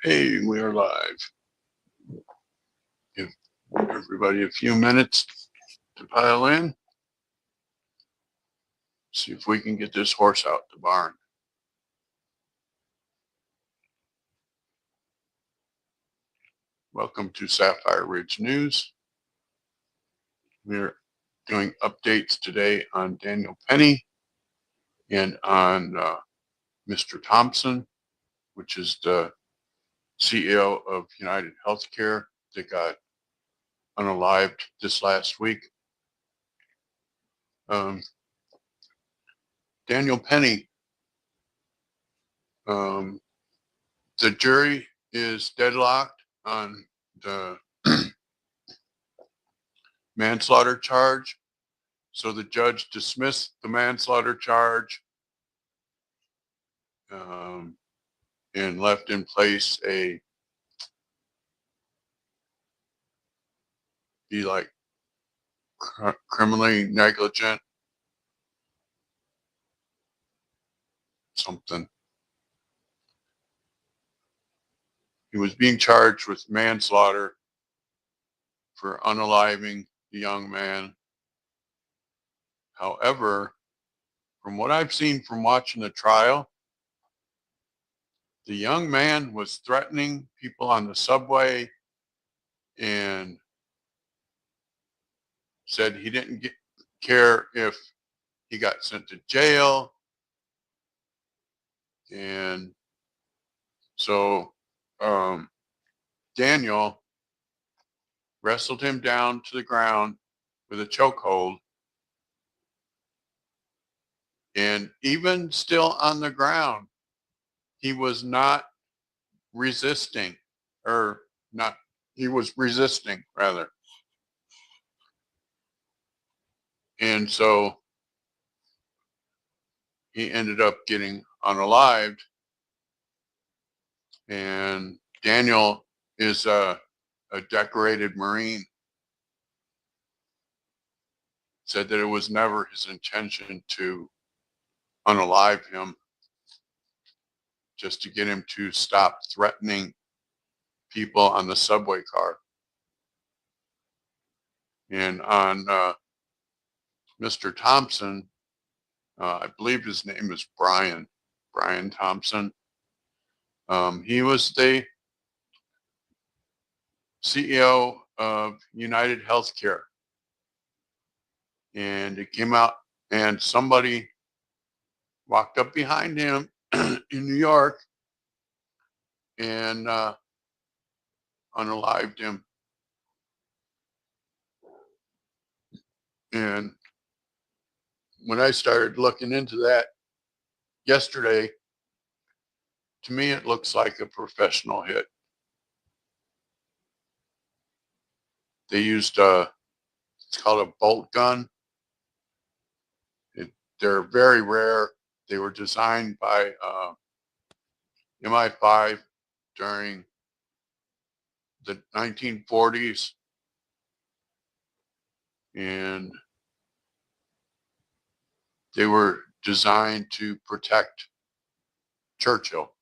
Hey, we are live. Give everybody a few minutes to pile in. See if we can get this horse out the barn. Welcome to Sapphire Ridge News. We're doing updates today on Daniel Penny and on Mr. Thompson, which is the CEO of United Healthcare that got unalived this last week. Daniel Penny, the jury is deadlocked on the manslaughter charge. So the judge dismissed the manslaughter charge and left in place criminally negligent something. He was being charged with manslaughter for unaliving the young man. However, from what I've seen from watching the trial, the young man was threatening people on the subway and said he didn't care if he got sent to jail. And so Daniel wrestled him down to the ground with a chokehold. And even still on the ground, he was not resisting, or not, he was resisting rather. And so he ended up getting unalived. And Daniel is a decorated Marine. Said that it was never his intention to unalive him, just to get him to stop threatening people on the subway car. And on Mr. Thompson, I believe his name is Brian Thompson. He was the CEO of United Healthcare. And it came out, and somebody walked up behind him in New York and unalived him. And when I started looking into that yesterday, to me, it looks like a professional hit. They used it's called a bolt gun. They're very rare. They were designed by MI5 during the 1940s. And they were designed to protect Churchill.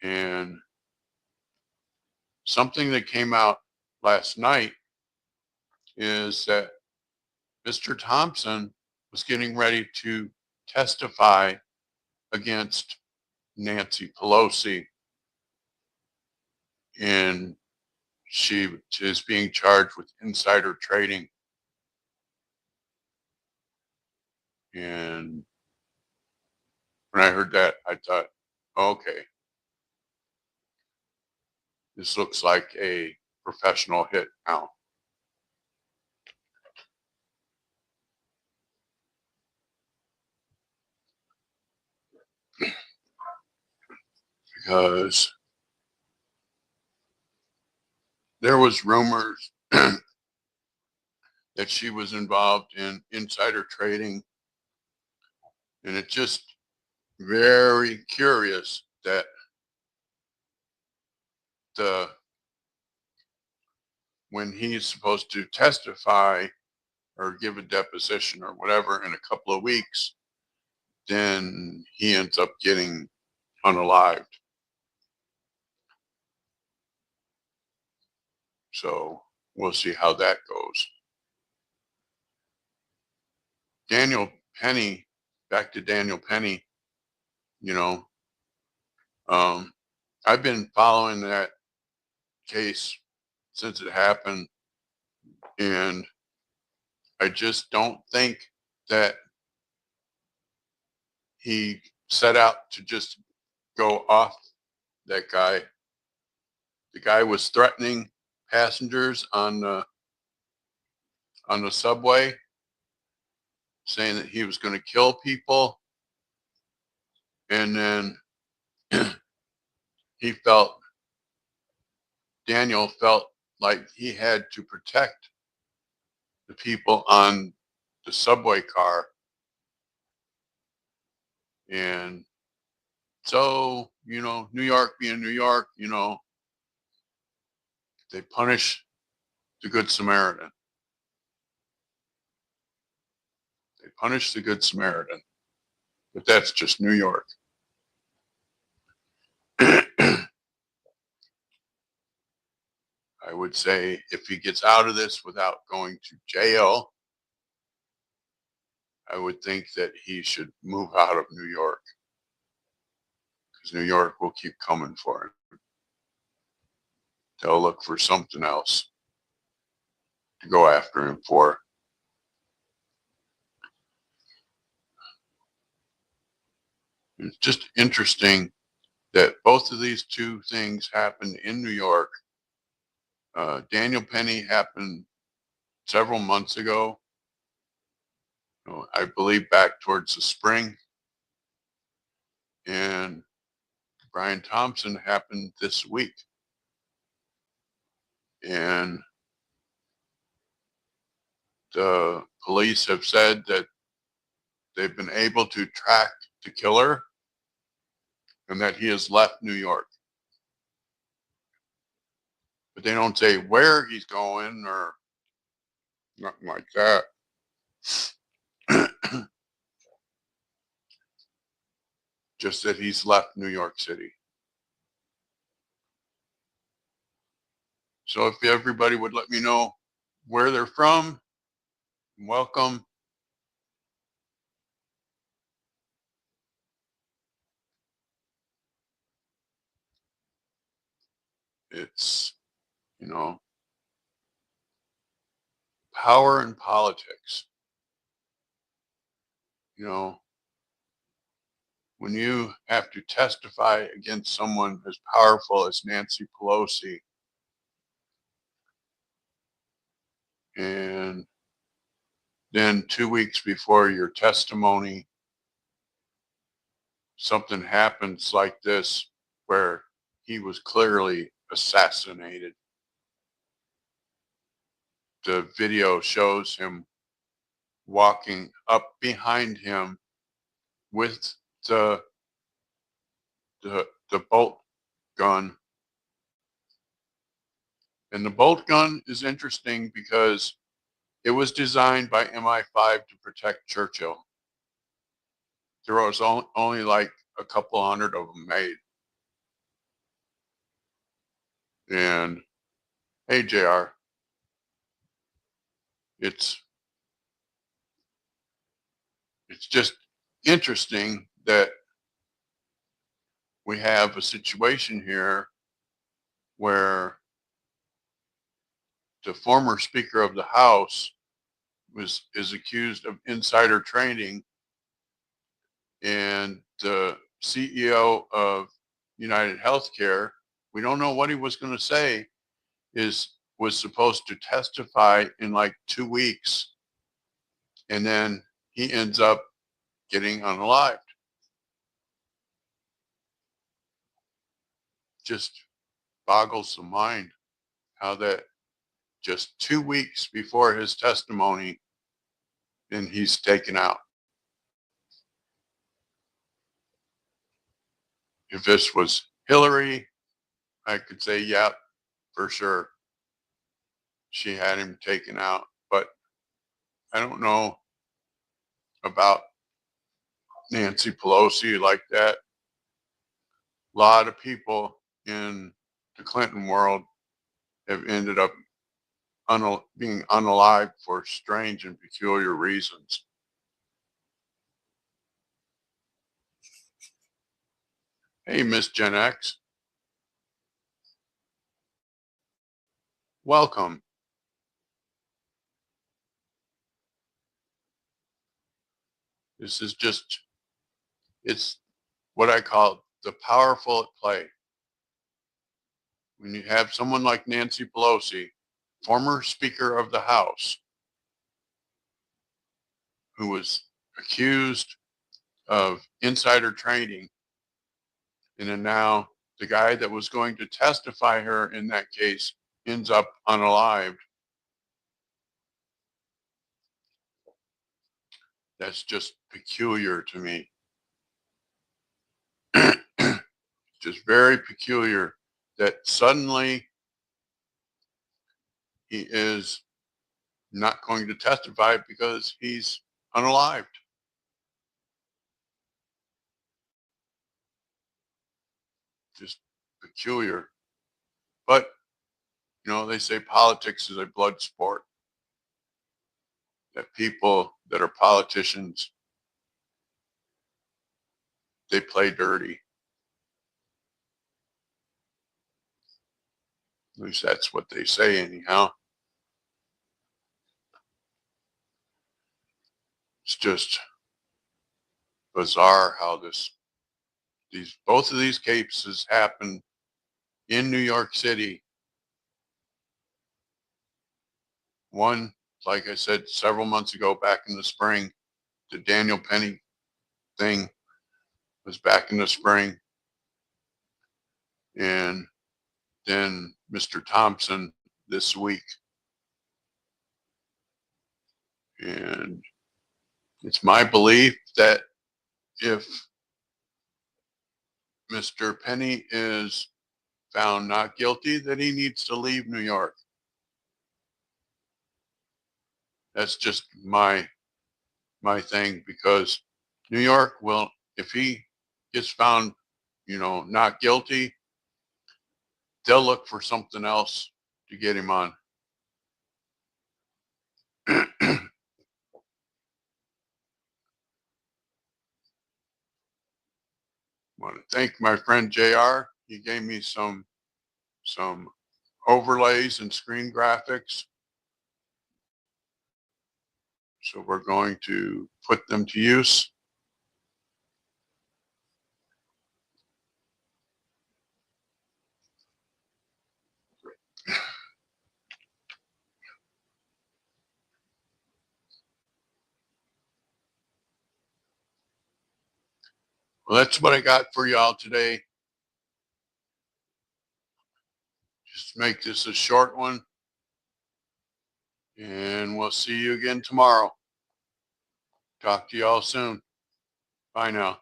And something that came out last night is that Mr. Thompson was getting ready to testify against Nancy Pelosi. And she is being charged with insider trading. And when I heard that, I thought, okay, this looks like a professional hit now. Because there was rumors that she was involved in insider trading. And it's just very curious that when he's supposed to testify or give a deposition or whatever in a couple of weeks, then he ends up getting unalived. So we'll see how that goes. Daniel Penny, back to Daniel Penny, you know, um, I've been following that case since it happened, and I just don't think that he set out to just go off that guy. The guy was threatening passengers on the subway, saying that he was going to kill people, and then he felt Daniel felt like he had to protect the people on the subway car, and so New York being New York, they punish the Good Samaritan. They punish the Good Samaritan, but that's just New York. I would say if he gets out of this without going to jail, I would think that he should move out of New York, because New York will keep coming for him. They'll look for something else to go after him for. It's just interesting that both of these two things happened in New York. Daniel Penny happened several months ago, I believe back towards the spring, and Brian Thompson happened this week. And the police have said that they've been able to track the killer and that he has left New York. But they don't say where he's going or nothing like that. Just that he's left New York City. So if everybody would let me know where they're from, welcome. It's, power in politics. When you have to testify against someone as powerful as Nancy Pelosi, and then 2 weeks before your testimony, something happens like this where he was clearly assassinated. The video shows him walking up behind him with the the bolt gun. And the bolt gun is interesting because it was designed by MI5 to protect Churchill. There was only like a couple hundred of them made. And hey, JR, it's just interesting that we have a situation here where the former Speaker of the House is accused of insider trading, and the CEO of United Healthcare, we don't know what he was going to say, was supposed to testify in like 2 weeks, and then he ends up getting unalived. Just boggles the mind how that just 2 weeks before his testimony, then he's taken out. If this was Hillary, I could say, yeah, for sure. She had him taken out. But I don't know about Nancy Pelosi like that. A lot of people in the Clinton world have ended up being unalive for strange and peculiar reasons. Hey, Miss Gen X, welcome. This is just, it's what I call the powerful at play. When you have someone like Nancy Pelosi, former Speaker of the House, who was accused of insider trading, and then now the guy that was going to testify her in that case ends up unalived. That's just peculiar to me. Just very peculiar that suddenly he is not going to testify because he's unalived. Just peculiar. But, they say politics is a blood sport, that people that are politicians, they play dirty. At least that's what they say anyhow. It's just bizarre how both of these cases happen in New York City. One, like I said, several months ago, back in the spring, the Daniel Penny thing was back in the spring. And then Mr. Thompson this week. And it's my belief that if Mr. Penny is found not guilty, that he needs to leave New York. That's just my thing, because New York will, if he gets found, not guilty, they'll look for something else to get him on. I want to thank my friend JR. He gave me some overlays and screen graphics. So we're going to put them to use. Well, that's what I got for y'all today. Just make this a short one. And we'll see you again tomorrow. Talk to y'all soon. Bye now.